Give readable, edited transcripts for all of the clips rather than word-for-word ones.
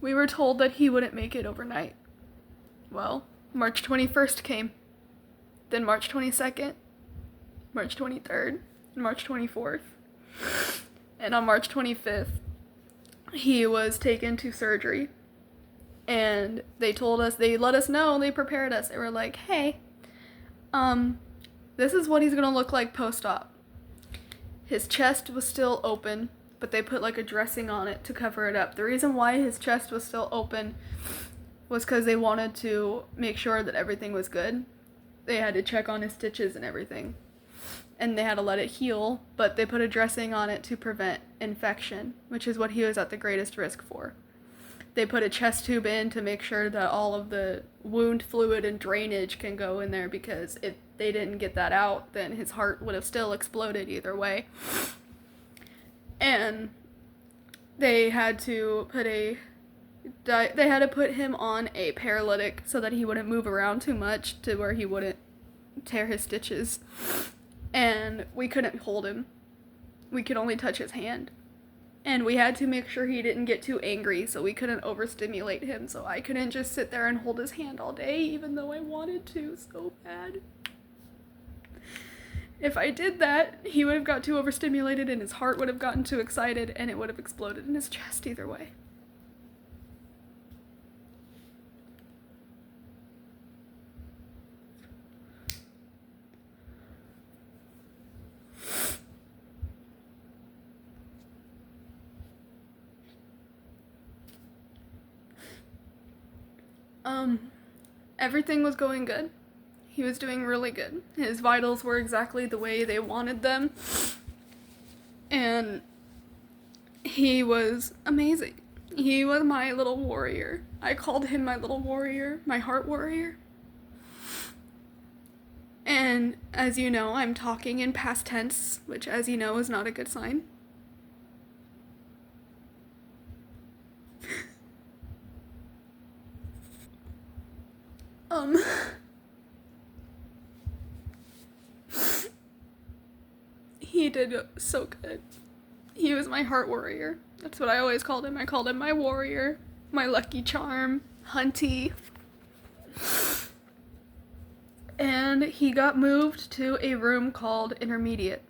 We were told that he wouldn't make it overnight. Well, March 21st came, then March 22nd, March 23rd, and March 24th. And on March 25th, he was taken to surgery. And they told us, they let us know, they prepared us. They were like, hey, this is what he's gonna look like post-op. His chest was still open, but they put like a dressing on it to cover it up. The reason why his chest was still open was because they wanted to make sure that everything was good. They had to check on his stitches and everything. And they had to let it heal, but they put a dressing on it to prevent infection, which is what he was at the greatest risk for. They put a chest tube in to make sure that all of the wound fluid and drainage can go in there, because if they didn't get that out, then his heart would have still exploded either way. And they had to put him on a paralytic so that he wouldn't move around too much to where he wouldn't tear his stitches. And we couldn't hold him. We could only touch his hand. And we had to make sure he didn't get too angry, so we couldn't overstimulate him. So I couldn't just sit there and hold his hand all day, even though I wanted to so bad. If I did that, he would have got too overstimulated and his heart would have gotten too excited and it would have exploded in his chest either way. Everything was going good. He was doing really good. His vitals were exactly the way they wanted them. And he was amazing. He was my little warrior. I called him my little warrior, my heart warrior. And as you know, I'm talking in past tense, which as you know is not a good sign. He did so good. He was my heart warrior. That's what I always called him. I called him my warrior, my lucky charm, Hunty. And he got moved to a room called Intermediate.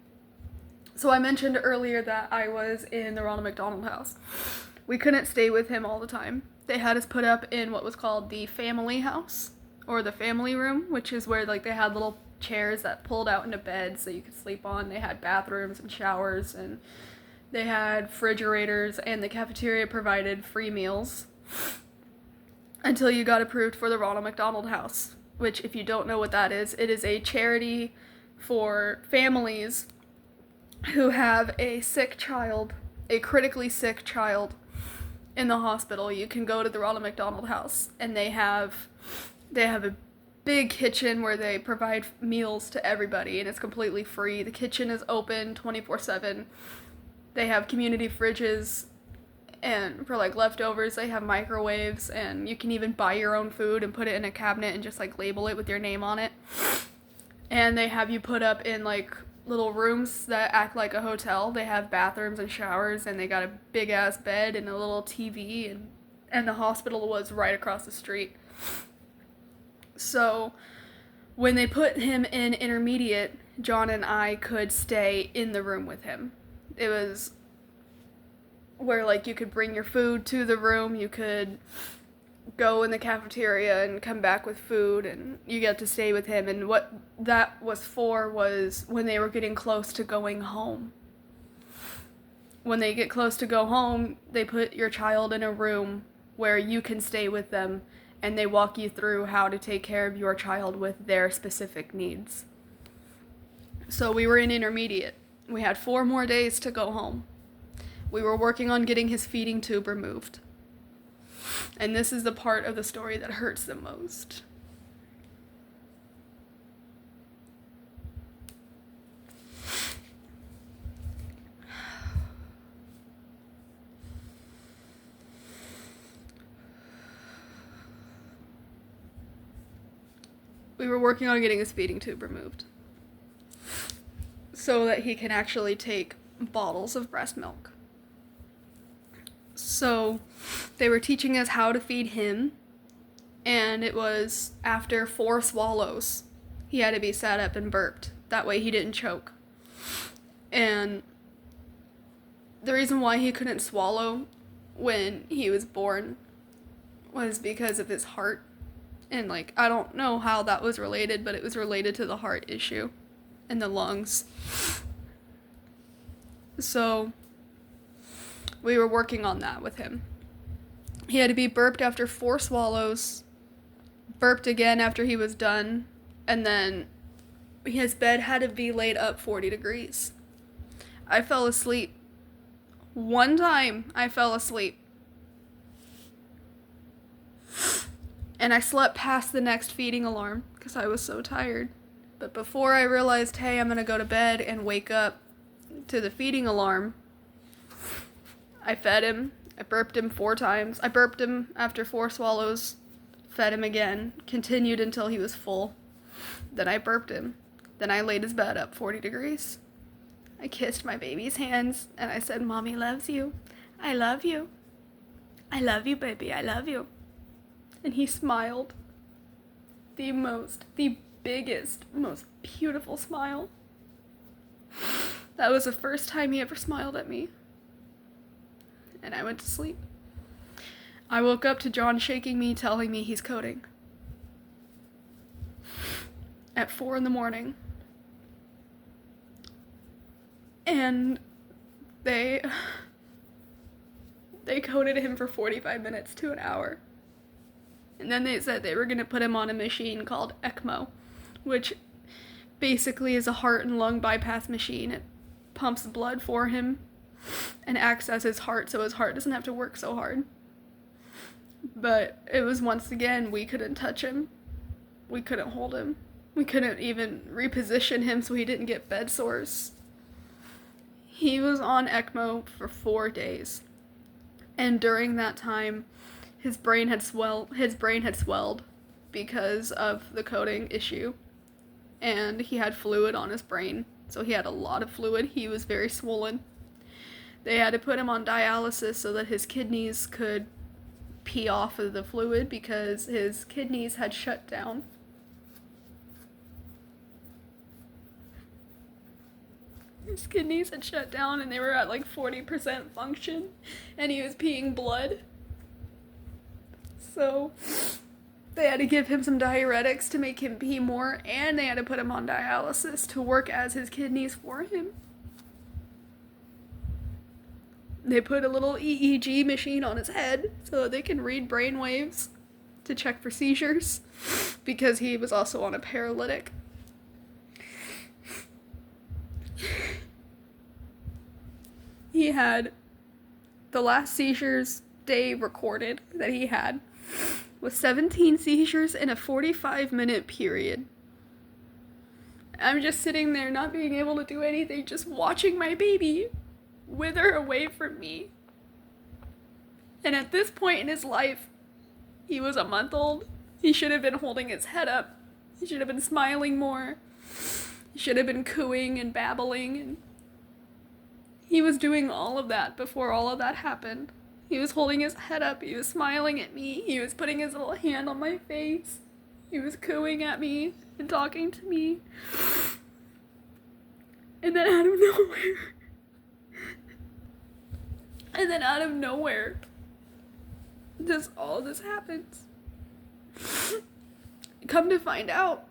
So I mentioned earlier that I was in the Ronald McDonald House. We couldn't stay with him all the time. They had us put up in what was called the family house, or the family room, which is where like they had little chairs that pulled out into beds so you could sleep on. They had bathrooms and showers, and they had refrigerators, and the cafeteria provided free meals until you got approved for the Ronald McDonald House, which, if you don't know what that is, it is a charity for families who have a sick child, a critically sick child in the hospital. You can go to the Ronald McDonald House, and they have a big kitchen where they provide meals to everybody, and it's completely free. The kitchen is open 24/7. They have community fridges, and for like leftovers they have microwaves, and you can even buy your own food and put it in a cabinet and just like label it with your name on it. And they have you put up in like little rooms that act like a hotel. They have bathrooms and showers, and they got a big ass bed and a little TV, and the hospital was right across the street. So when they put him in Intermediate, John and I could stay in the room with him. It was where like you could bring your food to the room, you could go in the cafeteria and come back with food, and you get to stay with him. And what that was for was when they were getting close to going home. When they get close to go home, they put your child in a room where you can stay with them, and they walk you through how to take care of your child with their specific needs. So we were in Intermediate. We had 4 more days to go home. We were working on getting his feeding tube removed. And this is the part of the story that hurts the most. We were working on getting his feeding tube removed so that he can actually take bottles of breast milk. So They were teaching us how to feed him, and it was after 4 swallows. He had to be sat up and burped. That way he didn't choke. And the reason why he couldn't swallow when he was born was because of his heart. And, like, I don't know how that was related, but it was related to the heart issue and the lungs. So, we were working on that with him. He had to be burped after 4 swallows, burped again after he was done, and then his bed had to be laid up 40 degrees. I fell asleep. One time, I fell asleep. And I slept past the next feeding alarm because I was so tired. But before I realized, hey, I'm going to go to bed and wake up to the feeding alarm, I fed him. I burped him 4 times. I burped him after 4 swallows, fed him again, continued until he was full. Then I burped him. Then I laid his bed up 40 degrees. I kissed my baby's hands and I said, Mommy loves you. I love you. I love you, baby. I love you. And he smiled. The biggest, most beautiful smile. That was the first time he ever smiled at me. And I went to sleep. I woke up to John shaking me, telling me he's coding. At 4 a.m. And they coded him for 45 minutes to an hour. And then they said they were going to put him on a machine called ECMO, which basically is a heart and lung bypass machine. It pumps blood for him and acts as his heart, so his heart doesn't have to work so hard. But it was, once again, we couldn't touch him. We couldn't hold him. We couldn't even reposition him so he didn't get bed sores. He was on ECMO for 4 days. And during that time, his brain had swelled because of the coding issue. And he had fluid on his brain. So he had a lot of fluid. He was very swollen. They had to put him on dialysis so that his kidneys could pee off of the fluid because his kidneys had shut down. His kidneys had shut down and they were at like 40% function and he was peeing blood. So they had to give him some diuretics to make him pee more, and they had to put him on dialysis to work as his kidneys for him. They put a little EEG machine on his head so they can read brain waves to check for seizures because he was also on a paralytic. He had the last seizures they recorded that he had was 17 seizures in a 45-minute period. I'm just sitting there not being able to do anything, just watching my baby wither away from me. And at this point in his life, he was a month old. He should have been holding his head up. He should have been smiling more. He should have been cooing and babbling. And he was doing all of that before all of that happened. He was holding his head up. He was smiling at me. He was putting his little hand on my face. He was cooing at me and talking to me. And then out of nowhere, all this happens. Come to find out,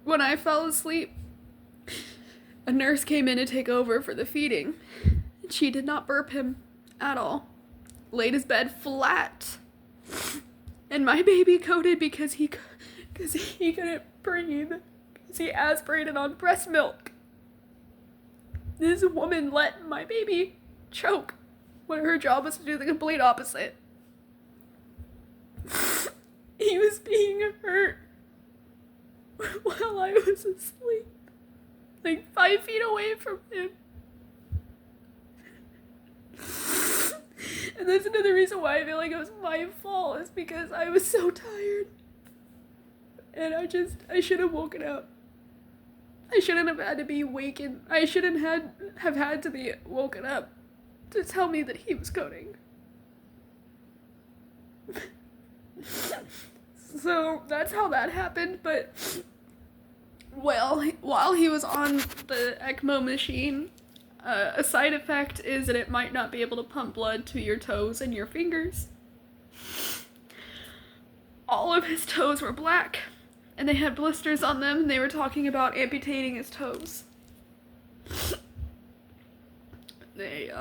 when I fell asleep, a nurse came in to take over for the feeding. And she did not burp him at all. Laid his bed flat. And my baby coded because he couldn't breathe. Because he aspirated on breast milk. This woman let my baby choke when her job was to do the complete opposite. He was being hurt while I was asleep. Like 5 feet away from him. And that's another reason why I feel like it was my fault, is because I was so tired. And I should have woken up. I shouldn't have had to be wakened. I shouldn't have had to be woken up to tell me that he was coding. So that's how that happened, but well, while he was on the ECMO machine, a side effect is that it might not be able to pump blood to your toes and your fingers. All of his toes were black, and they had blisters on them, and they were talking about amputating his toes. They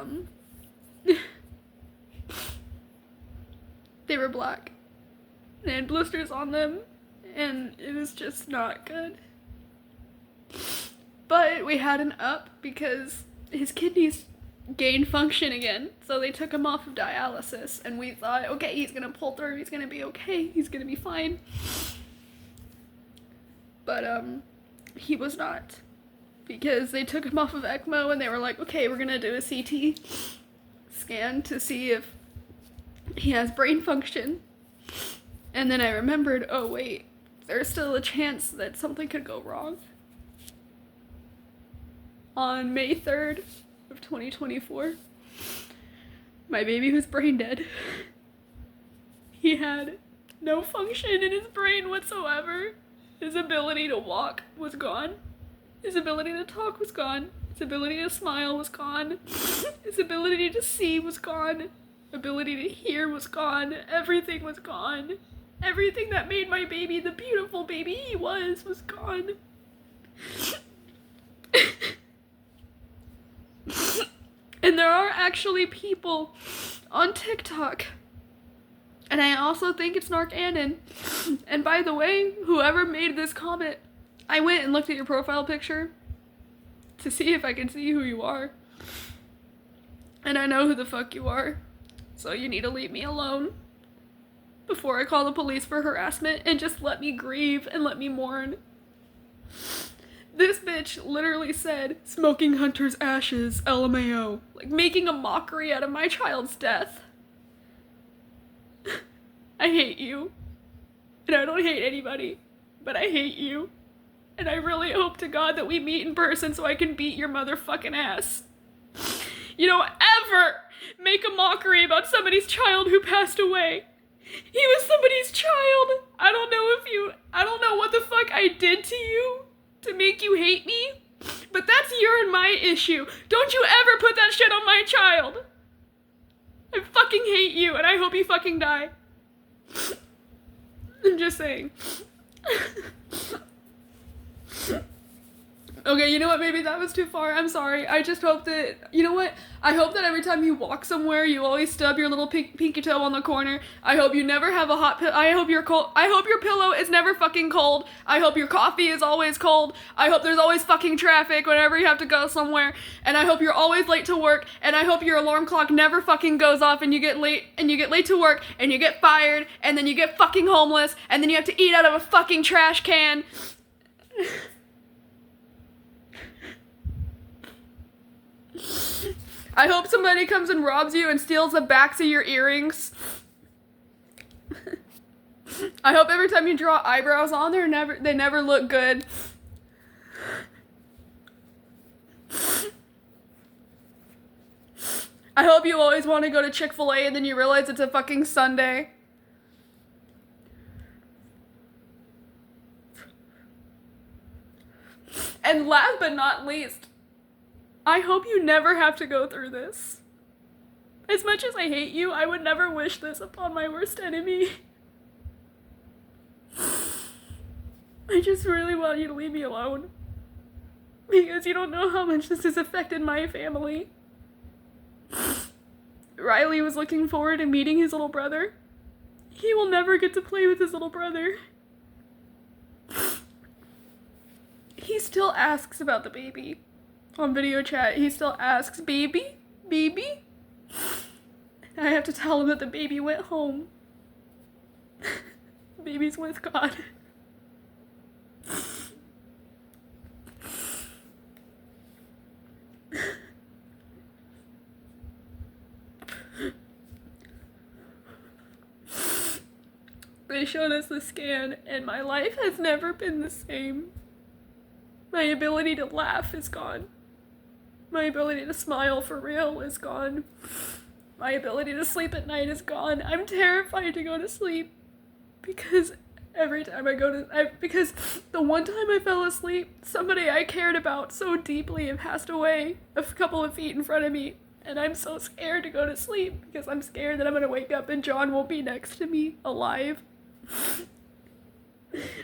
were black. They had blisters on them, and it was just not good. But we had an up because his kidneys gained function again, so they took him off of dialysis, and we thought, okay, he's gonna pull through, he's gonna be okay, he's gonna be fine. But, he was not. Because they took him off of ECMO, and they were like, okay, we're gonna do a CT scan to see if he has brain function. And then I remembered, oh wait, there's still a chance that something could go wrong. On May 3rd of 2024, my baby was brain dead. He had no function in his brain whatsoever. His ability to walk was gone. His ability to talk was gone. His ability to smile was gone. His ability to see was gone. Ability to hear was gone. Everything was gone. Everything that made my baby the beautiful baby he was gone. And there are actually people on TikTok, and I also think it's Narcanon. And by the way, whoever made this comment, I went and looked at your profile picture to see if I could see who you are. And I know who the fuck you are. So you need to leave me alone before I call the police for harassment, and just let me grieve and let me mourn. This bitch literally said, "Smoking Hunter's ashes, LMAO." Like, making a mockery out of my child's death. I hate you. And I don't hate anybody, but I hate you. And I really hope to God that we meet in person so I can beat your motherfucking ass. You don't ever make a mockery about somebody's child who passed away. He was somebody's child. I don't know what the fuck I did to you to make you hate me, but that's your and my issue. Don't you ever put that shit on my child. I fucking hate you, and I hope you fucking die. I'm just saying. Okay, you know what, maybe that was too far, I'm sorry. I just hope that, you know what, I hope that every time you walk somewhere, you always stub your little pinky toe on the corner. I hope you never have a hot pillow. I hope your pillow is never fucking cold. I hope your coffee is always cold. I hope there's always fucking traffic whenever you have to go somewhere. And I hope you're always late to work. And I hope your alarm clock never fucking goes off and you get late to work and you get fired and then you get fucking homeless and then you have to eat out of a fucking trash can. I hope somebody comes and robs you and steals the backs of your earrings. I hope every time you draw eyebrows on, they never look good. I hope you always want to go to Chick-fil-A and then you realize it's a fucking Sunday. And last but not least, I hope you never have to go through this. As much as I hate you, I would never wish this upon my worst enemy. I just really want you to leave me alone. Because you don't know how much this has affected my family. Riley was looking forward to meeting his little brother. He will never get to play with his little brother. He still asks about the baby. On video chat, he still asks, "Baby? Baby?" I have to tell him that the baby went home. Baby's with God. They showed us the scan, and my life has never been the same. My ability to laugh is gone. My ability to smile for real is gone. My ability to sleep at night is gone. I'm terrified to go to sleep because Every time I go to, because the one time I fell asleep, somebody I cared about so deeply and passed away a couple of feet in front of me. And I'm so scared to go to sleep because I'm scared that I'm going to wake up and John won't be next to me, alive.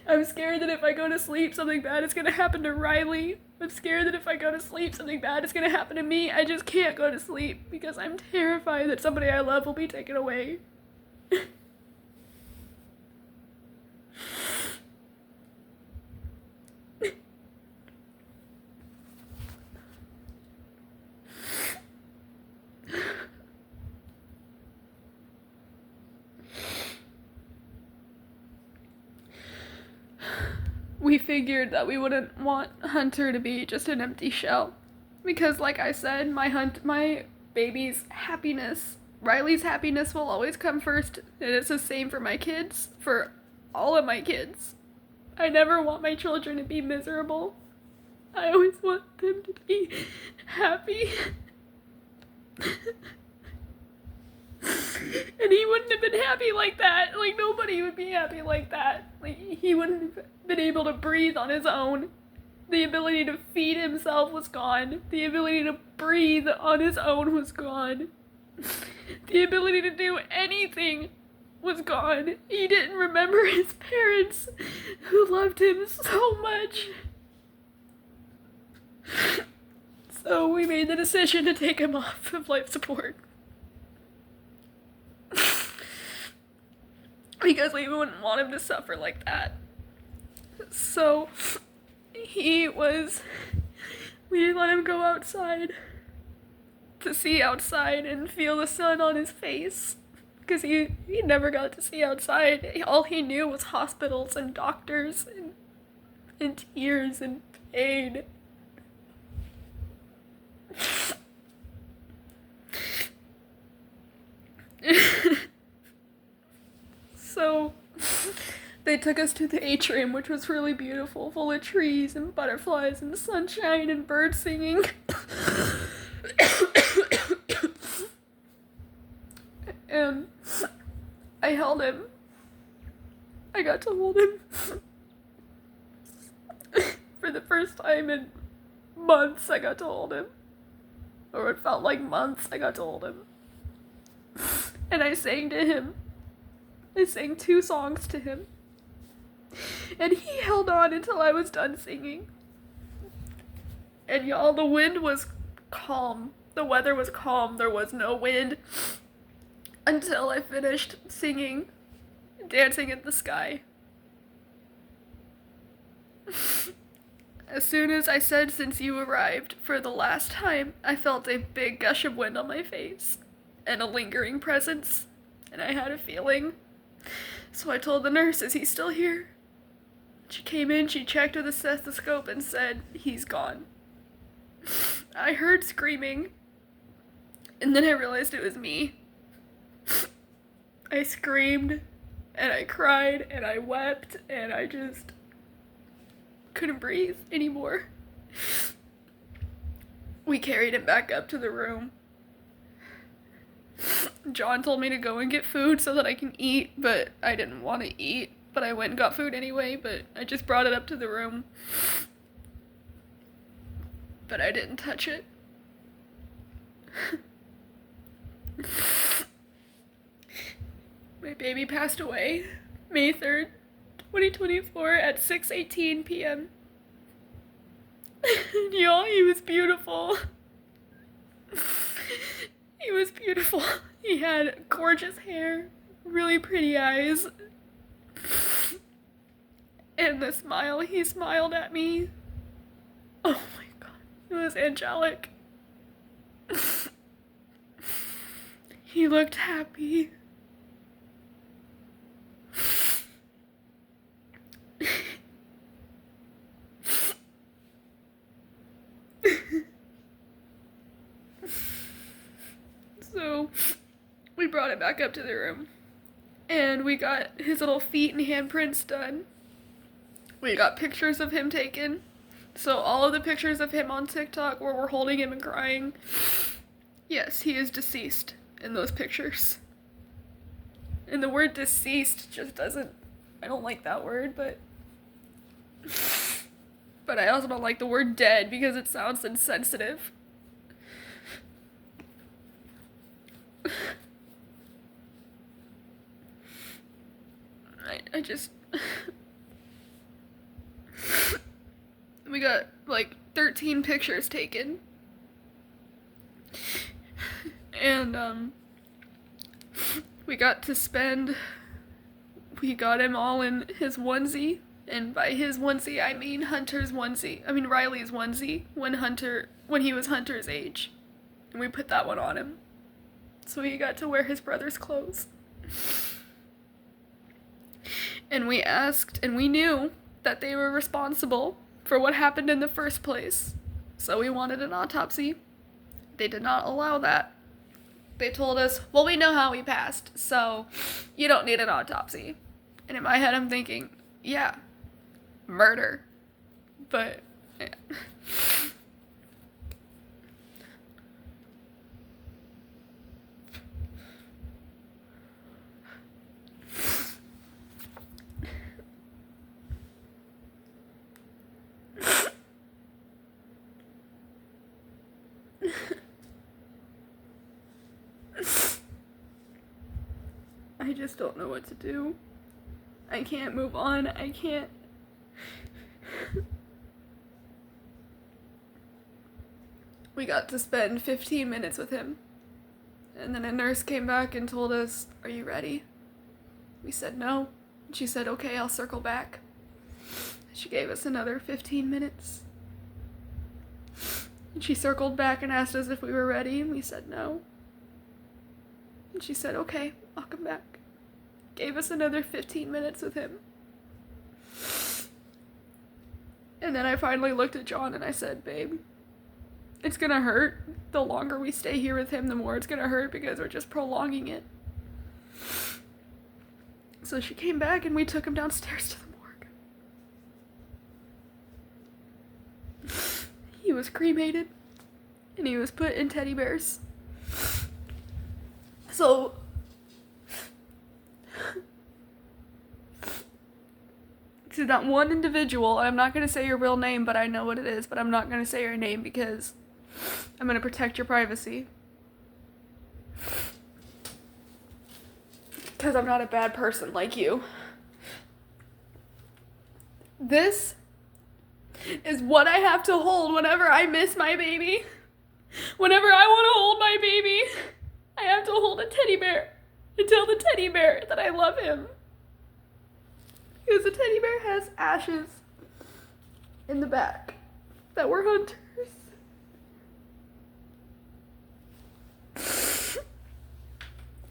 I'm scared that if I go to sleep, something bad is going to happen to Riley. I'm scared that if I go to sleep, something bad is going to happen to me. I just can't go to sleep because I'm terrified that somebody I love will be taken away. We figured that we wouldn't want Hunter to be just an empty shell. Because like I said, my baby's happiness, Riley's happiness will always come first, and it's the same for my kids, for all of my kids. I never want my children to be miserable. I always want them to be happy. And he wouldn't have been happy like that. Like, nobody would be happy like that. Like, he wouldn't have been able to breathe on his own. The ability to feed himself was gone. The ability to breathe on his own was gone. The ability to do anything was gone. He didn't remember his parents who loved him so much. So we made the decision to take him off of life support. Because we wouldn't want him to suffer like that. So we let him go outside to see outside and feel the sun on his face. Because he never got to see outside. All he knew was hospitals and doctors and tears and pain. So they took us to the atrium, which was really beautiful, full of trees and butterflies and sunshine and birds singing. And I held him. I got to hold him for the first time in months. I got to hold him, or it felt like months. I got to hold him, and I sang to him. I sang 2 songs to him, and he held on until I was done singing. And y'all, the wind was calm. The weather was calm. There was no wind until I finished singing Dancing in the Sky. As soon as I said "since you arrived" for the last time, I felt a big gush of wind on my face and a lingering presence, and I had a feeling. So I told the nurse, "Is he still here?" She came in, she checked with a stethoscope and said, "He's gone." I heard screaming, and then I realized it was me. I screamed, and I cried, and I wept, and I just couldn't breathe anymore. We carried him back up to the room. John told me to go and get food so that I can eat, but I didn't want to eat. But I went and got food anyway, but I just brought it up to the room. But I didn't touch it. My baby passed away May 3rd, 2024 at 6:18 p.m. Y'all, he was beautiful. He was beautiful. He had gorgeous hair, really pretty eyes, and the smile he smiled at me. Oh my god, it was angelic. He looked happy. So we brought it back up to the room, and we got his little feet and handprints done. We got pictures of him taken. So all of the pictures of him on TikTok where we're holding him and crying, yes, he is deceased in those pictures. And the word deceased just doesn't I don't like that word, but I also don't like the word dead because it sounds insensitive. I just we got like 13 pictures taken. And we got him all in his onesie, and by his onesie I mean Hunter's onesie. I mean Riley's onesie when he was Hunter's age. And we put that one on him. So he got to wear his brother's clothes. And we asked, and we knew that they were responsible for what happened in the first place. So we wanted an autopsy. They did not allow that. They told us, well, we know how he passed, so you don't need an autopsy. And in my head, I'm thinking, yeah, murder. But, yeah. I just don't know what to do. I can't move on. I can't. We got to spend 15 minutes with him. And then a nurse came back and told us, "Are you ready?" We said no. And she said, "Okay, I'll circle back." She gave us another 15 minutes. And she circled back and asked us if we were ready, and we said no. And she said, "Okay, I'll come back." Gave us another 15 minutes with him. And then I finally looked at John and I said, "Babe, it's gonna hurt. The longer we stay here with him, the more it's gonna hurt because we're just prolonging it." So she came back and we took him downstairs to the morgue. He was cremated and he was put in teddy bears. So to that one individual, I'm not going to say your real name, but I know what it is, but I'm not going to say your name because I'm going to protect your privacy. Because I'm not a bad person like you. This is what I have to hold whenever I miss my baby. Whenever I want to hold my baby, I have to hold a teddy bear and tell the teddy bear that I love him. Because the teddy bear has ashes in the back that were Hunter's.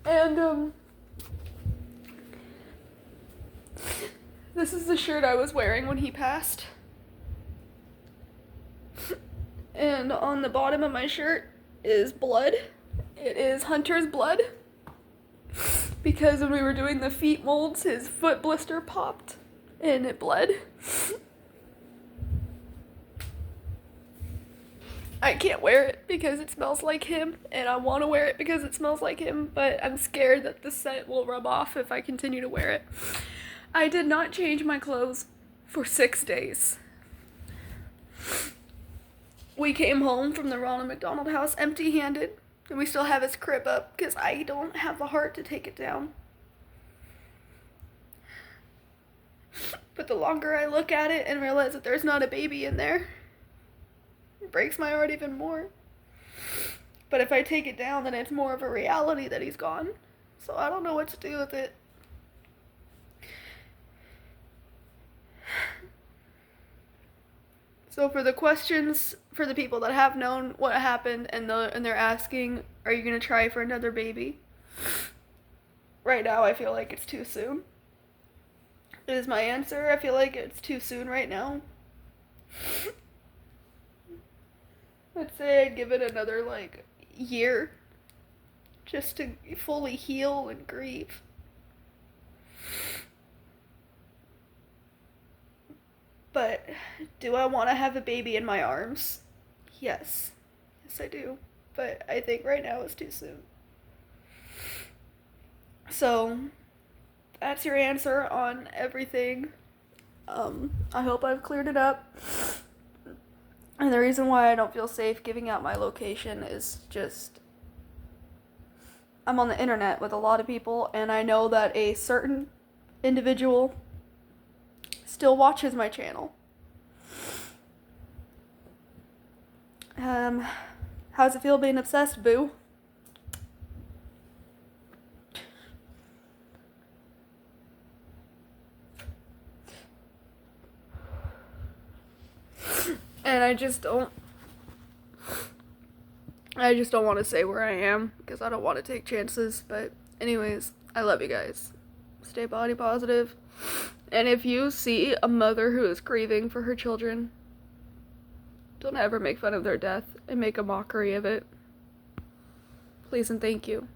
And, this is the shirt I was wearing when he passed. And on the bottom of my shirt is blood. It is Hunter's blood. Because when we were doing the feet molds, his foot blister popped and it bled. I can't wear it because it smells like him, and I want to wear it because it smells like him, but I'm scared that the scent will rub off if I continue to wear it. I did not change my clothes for 6 days. We came home from the Ronald McDonald House empty-handed, and we still have his crib up because I don't have the heart to take it down. But the longer I look at it and realize that there's not a baby in there, it breaks my heart even more. But if I take it down, then it's more of a reality that he's gone. So I don't know what to do with it. So for the questions, for the people that have known what happened and they're asking, are you going to try for another baby? Right now, I feel like it's too soon. Is my answer. I feel like it's too soon right now. I'd say I'd give it another, year. Just to fully heal and grieve. But do I want to have a baby in my arms? Yes. Yes, I do. But I think right now it's too soon. So, that's your answer on everything. I hope I've cleared it up. And the reason why I don't feel safe giving out my location is just I'm on the internet with a lot of people, and I know that a certain individual still watches my channel. How's it feel being obsessed, boo? And I just don't want to say where I am because I don't want to take chances. But anyways, I love you guys. Stay body positive. And if you see a mother who is grieving for her children, don't ever make fun of their death and make a mockery of it. Please and thank you.